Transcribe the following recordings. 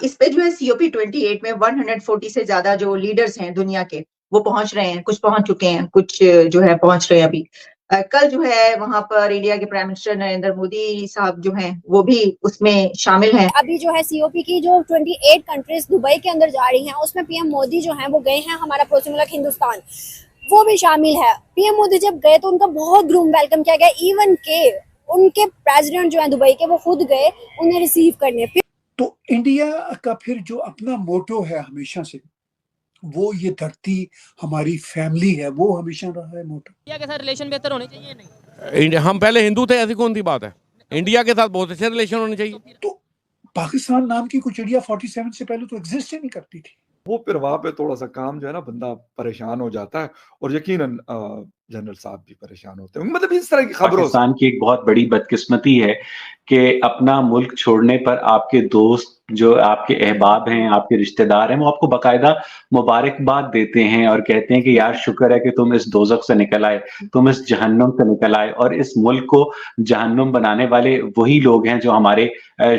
اس پہ جو ہے COP28 میں 140 سے زیادہ جو لیڈرز ہیں دنیا کے وہ پہنچ رہے ہیں، کچھ پہنچ چکے ہیں، کچھ جو ہے پہنچ رہے ہیں ابھی۔ کل جو ہے وہاں پر انڈیا کے پرائم منسٹر نریندر مودی صاحب جو ہیں وہ بھی اس میں شامل ہیں۔ ابھی جو ہے COP کی جو 28 کنٹریز دبئی کے اندر جا رہی ہیں، اس میں PM مودی جو ہیں وہ گئے ہیں، ہمارا پڑوسی ملک ہندوستان وہ بھی شامل ہے۔ PM مودی جب گئے تو ان کا بہت گروم ویلکم کیا گیا، ایون کہ ان کے پریزیڈنٹ جو ہیں دبئی کے وہ خود گئے انہیں ریسیو کرنے۔ تو انڈیا کا پھر جو اپنا موٹو ہے ہمیشہ سے، وہ یہ دھرتی ہماری فیملی ہے، وہ ہمیشہ رہا ہے موٹو۔ انڈیا کے ساتھ ریلیشن بہتر ہونے چاہیے نہیں؟ ہم پہلے ہندو تھے، ایسی کون سی بات ہے؟ انڈیا کے ساتھ بہت اچھے ریلیشن ہونے چاہیے۔ تو پاکستان نام کی کوئی چڑیا 47 سے پہلے تو ایگزسٹ ہی نہیں کرتی تھی۔ وہ پھر وہاں پہ تھوڑا سا کام جو ہے نا بندہ پریشان ہو جاتا ہے، اور یقیناً جنرل صاحب بھی پریشان ہوتے ہیں، مطلب اس طرح کی خبروں سے۔ پاکستان کی ایک بہت بڑی بدقسمتی ہے کہ اپنا ملک چھوڑنے پر آپ کے دوست جو آپ کے احباب ہیں، آپ کے رشتہ دار ہیں، وہ آپ کو باقاعدہ مبارکباد دیتے ہیں اور کہتے ہیں کہ یار شکر ہے کہ تم اس دوزخ سے نکل آئے، تم اس جہنم سے نکل آئے۔ اور اس ملک کو جہنم بنانے والے وہی لوگ ہیں جو ہمارے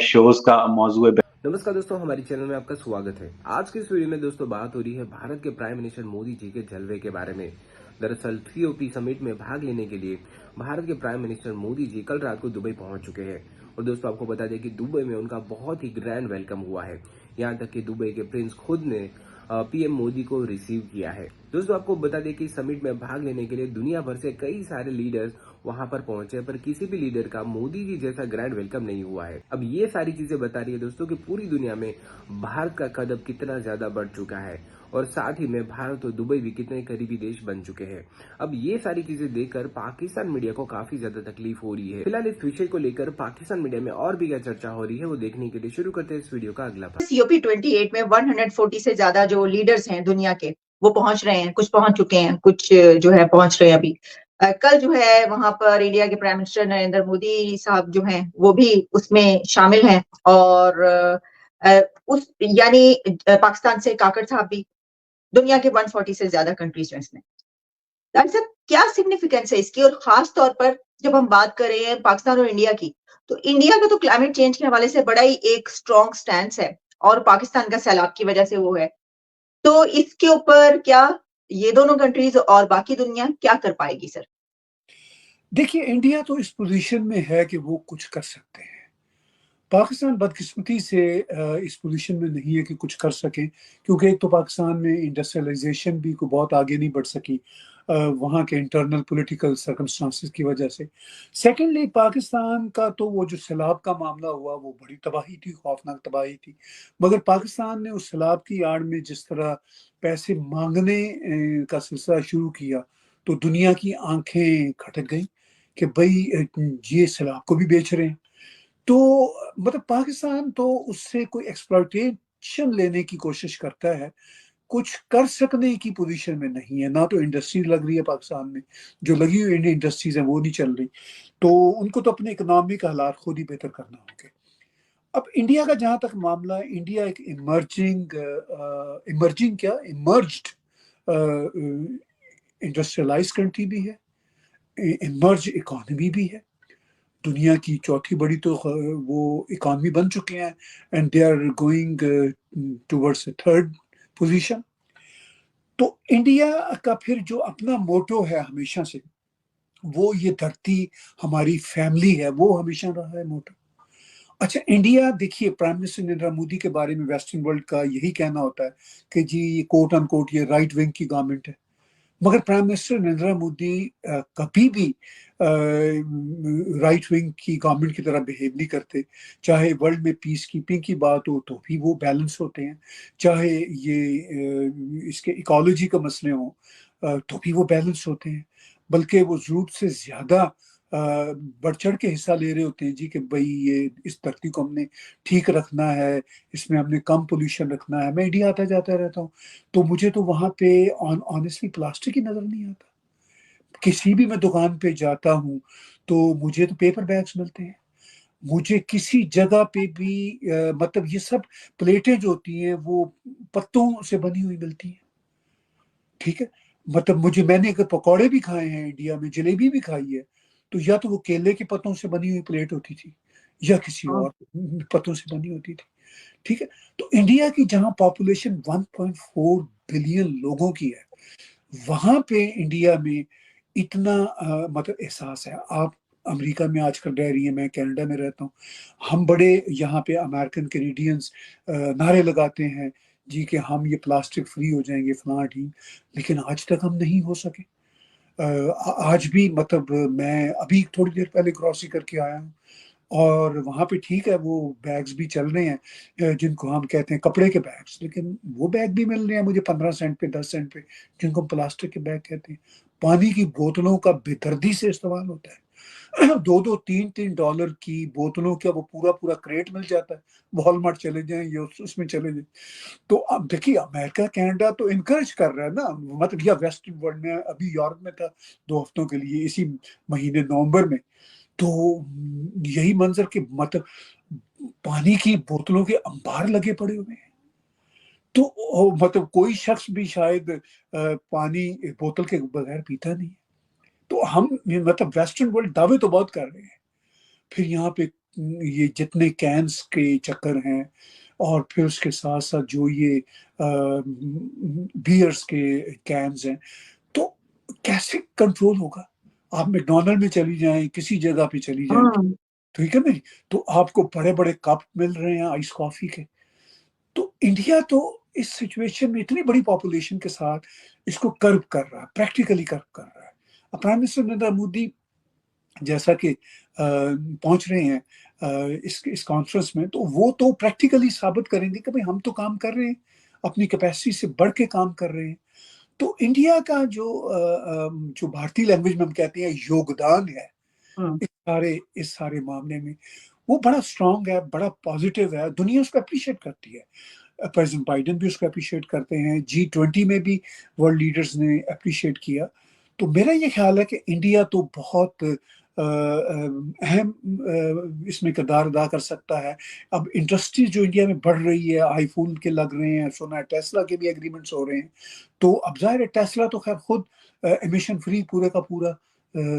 شوز کا موضوع ہے۔ نمسکار دوستوں، ہماری چینل میں آپ کا سواگت ہے۔ آج کی اس ویڈیو میں دوستوں بات ہو رہی ہے بھارت کے پرائم منسٹر مودی جی کے جلوے کے بارے میں۔ دراصل COP سمٹ میں بھاگ لینے کے لیے بھارت کے پرائم منسٹر مودی جی کل رات کو دبئی پہنچ چکے ہیں، اور دوستوں آپ کو بتا دیں کہ دبئی میں ان کا بہت ہی گرینڈ ویلکم ہوا ہے، یہاں تک کہ دبئی کے پرنس خود نے PM مودی کو ریسیو کیا ہے۔ دوستوں آپ کو بتا دیں کہ سمٹ میں بھاگ لینے کے لیے دنیا بھر سے کئی سارے لیڈرز وہاں پر پہنچے، پر کسی بھی لیڈر کا مودی جی جیسا گرینڈ ویلکم نہیں ہوا ہے۔ اب یہ ساری چیزیں بتا رہی ہے دوستوں کہ پوری دنیا میں بھارت کا قدم کتنا زیادہ بڑھ چکا ہے، اور ساتھ ہی میں بھارت اور دبئی بھی کتنے قریبی دیش بن چکے ہیں۔ اب یہ ساری چیزیں دیکھ کر پاکستان میڈیا کو کافی زیادہ تکلیف ہو رہی ہے۔ فی الحال اس وشے کو لے کر پاکستان میڈیا میں اور بھی کیا چرچا ہو رہی ہے وہ دیکھنے کے لیے شروع کرتے ہیں اس ویڈیو کا اگلا پارٹ۔ COP28 میں 140 سے زیادہ جو لیڈرز ہیں دنیا کے وہ پہنچ رہے ہیں، کچھ پہنچ چکے ہیں، کچھ جو ہے پہنچ رہے ہیں ابھی۔ کل جو ہے وہاں پر انڈیا کے پرائم منسٹر نریندر مودی صاحب جو ہیں وہ بھی اس میں شامل ہیں، اور اس یعنی پاکستان سے کاکڑ صاحب بھی، دنیا کے 140 سے زیادہ کنٹریز ہیں اس میں۔ ڈاکٹر صاحب کیا سگنیفیکینس ہے اس کی، اور خاص طور پر جب ہم بات کر رہے ہیں پاکستان اور انڈیا کی، تو انڈیا کا تو کلائمیٹ چینج کے حوالے سے بڑا ہی ایک اسٹرانگ سٹینس ہے، اور پاکستان کا سیلاب کی وجہ سے وہ ہے، تو اس کے اوپر کیا یہ دونوں کنٹریز اور باقی دنیا کیا کر پائے گی سر؟ دیکھیے انڈیا تو اس پوزیشن میں ہے کہ وہ کچھ کر سکتے ہیں، پاکستان بدقسمتی سے اس پوزیشن میں نہیں ہے کہ کچھ کر سکیں، کیونکہ ایک تو پاکستان میں انڈسٹریلائزیشن بھی کوئی بہت آگے نہیں بڑھ سکی وہاں کے انٹرنل پولیٹیکل سرکمسٹانسز کی وجہ سے۔ سیکنڈلی پاکستان کا تو وہ جو سیلاب کا معاملہ ہوا وہ بڑی تباہی تھی، خوفناک تباہی تھی، مگر پاکستان نے اس سیلاب کی آڑ میں جس طرح پیسے مانگنے کا سلسلہ شروع کیا تو دنیا کی آنکھیں کھٹک گئیں کہ بھئی یہ سیلاب کو بھی بیچ رہے ہیں۔ تو مطلب پاکستان تو اس سے کوئی ایکسپلائٹیشن لینے کی کوشش کرتا ہے، کچھ کر سکنے کی پوزیشن میں نہیں ہے۔ نہ تو انڈسٹری لگ رہی ہے پاکستان میں، جو لگی ہوئی انڈسٹریز ہیں وہ نہیں چل رہی، تو ان کو تو اپنے اکنامک حالات خود ہی بہتر کرنا ہوں گے۔ اب انڈیا کا جہاں تک معاملہ ہے، انڈیا ایک ایمرجڈ انڈسٹریلائز کنٹری بھی ہے، ایمرج اکانومی بھی ہے، دنیا کی چوتھی بڑی تو وہ اکانومی بن چکے ہیں، and they are going towards a third position. تو انڈیا کا پھر جو اپنا موٹو ہے ہمیشہ سے، وہ یہ دھرتی ہماری فیملی ہے، وہ ہمیشہ رہا ہے موٹو۔ اچھا انڈیا دیکھیے پرائم منسٹر نریندر مودی کے بارے میں ویسٹرن ورلڈ کا یہی کہنا ہوتا ہے کہ جی یہ کوٹ ان کوٹ یہ رائٹ ونگ کی گورنمنٹ ہے، مگر پرائم منسٹر نریندر مودی کبھی بھی رائٹ ونگ کی گورنمنٹ کی طرح بہیو نہیں کرتے، چاہے ورلڈ میں پیس کیپنگ کی بات ہو تو بھی وہ بیلنس ہوتے ہیں، چاہے یہ اس کے ایکالوجی کا مسئلے ہوں تو بھی وہ بیلنس ہوتے ہیں، بلکہ وہ ضرورت سے زیادہ بڑھ چڑھ کے حصہ لے رہے ہوتے ہیں جی کہ بھئی یہ اس دھرتی کو ہم نے ٹھیک رکھنا ہے، اس میں ہم نے کم پولوشن رکھنا ہے۔ میں انڈیا آتا جاتا رہتا ہوں تو مجھے تو وہاں پہ آنیسٹلی پلاسٹک ہی نظر نہیں آتا، کسی بھی میں دکان پہ جاتا ہوں تو مجھے تو پیپر بیگز ملتے ہیں، مجھے کسی جگہ پہ بھی مطلب یہ سب پلیٹیں جو ہوتی ہیں وہ پتوں سے بنی ہوئی ملتی ہیں، ٹھیک ہے، مطلب میں نے اگر پکوڑے بھی کھائے ہیں انڈیا میں، جلیبی بھی کھائی ہے، تو یا تو وہ کیلے کے پتوں سے بنی ہوئی پلیٹ ہوتی تھی یا کسی اور پتوں سے بنی ہوتی تھی۔ ٹھیک ہے. تو انڈیا کی جہاں پاپولیشن 1.4 بلین لوگوں کی ہے وہاں پہ انڈیا میں اتنا مطلب احساس ہے. آپ امریکہ میں آج کل رہ رہی ہیں, میں کینیڈا میں رہتا ہوں, ہم بڑے یہاں پہ امریکن کینیڈینز نعرے لگاتے ہیں جی کہ ہم یہ پلاسٹک فری ہو جائیں گے فلاں ٹھیک, لیکن آج تک ہم نہیں ہو سکے. آج بھی مطلب میں ابھی تھوڑی دیر پہلے کراسی کر کے آیا ہوں اور وہاں پہ ٹھیک ہے وہ بیگز بھی چل رہے ہیں جن کو ہم کہتے ہیں کپڑے کے بیگز, لیکن وہ بیگ بھی مل رہے ہیں مجھے 15 سینٹ پہ 10 سینٹ پہ جن کو ہم پلاسٹک کے بیگ کہتے ہیں. پانی کی بوتلوں کا بے دردی سے استعمال ہوتا ہے, $2-3 کی بوتلوں کا وہ پورا کریٹ مل جاتا ہے. والمارٹ چلے جائیں یا اس میں چلے جائیں. تو اب دیکھیے امریکہ کینیڈا تو انکریج کر رہا ہے نا, مطلب یا ویسٹرن ورلڈ میں, ابھی یورپ میں تھا 2 ہفتوں کے لیے اسی مہینے نومبر میں, تو یہی منظر کہ مطلب پانی کی بوتلوں کے انبار لگے پڑے ہوئے ہیں. تو مطلب کوئی شخص بھی شاید پانی بوتل کے بغیر پیتا نہیں. تو ہم مطلب ویسٹرن ورلڈ دعوے تو بہت کر رہے ہیں, پھر یہاں پہ یہ جتنے کینس کے چکر ہیں اور پھر اس کے ساتھ ساتھ جو یہ بیئرز کے کینز ہیں, تو کیسے کنٹرول ہوگا؟ آپ میکڈونلڈ میں چلی جائیں, کسی جگہ پہ چلی جائیں, ٹھیک ہے نا, تو آپ کو بڑے بڑے کپ مل رہے ہیں آئس کافی کے. تو انڈیا تو اس سچویشن میں اتنی بڑی پاپولیشن کے ساتھ اس کو کرب کر رہا ہے, پریکٹیکلی کرب کر رہا ہے. پرائم منسٹر نریندر مودی جیسا کہ پہنچ رہے ہیں اس کانفرنس میں, تو وہ تو پریکٹیکلی ثابت کریں گے کہ بھئی ہم تو کام کر رہے ہیں, اپنی کیپیسٹی سے بڑھ کے کام کر رہے ہیں. تو انڈیا کا جو بھارتی لینگویج میں ہم کہتے ہیں یوگدان ہے اس سارے معاملے میں, وہ بڑا اسٹرانگ ہے, بڑا پازیٹیو ہے. دنیا اس کو اپریشیٹ کرتی ہے, پریزیڈنٹ بائیڈن بھی اس کو اپریشیٹ کرتے ہیں, G20 میں بھی ورلڈ لیڈرز نے اپریشیٹ کیا. تو میرا یہ خیال ہے کہ انڈیا تو بہت اہم اس میں کردار ادا کر سکتا ہے. اب انڈسٹریز جو انڈیا میں بڑھ رہی ہے, آئی فون کے لگ رہے ہیں, سونا ہے ٹیسلا کے بھی ایگریمنٹس ہو رہے ہیں, تو اب ظاہر ہے ٹیسلا تو خیر خود ایمیشن فری پورے کا پورا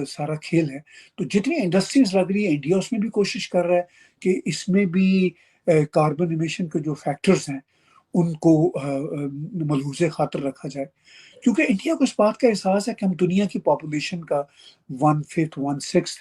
سارا کھیل ہے. تو جتنی انڈسٹریز لگ رہی ہے انڈیا اس میں بھی کوشش کر رہا ہے کہ اس میں بھی کاربن ایمیشن کے جو فیکٹرز ہیں ان کو ملحوظ خاطر رکھا جائے, کیونکہ انڈیا کو اس بات کا احساس ہے کہ ہم دنیا کی پاپولیشن کا 1/5 1/6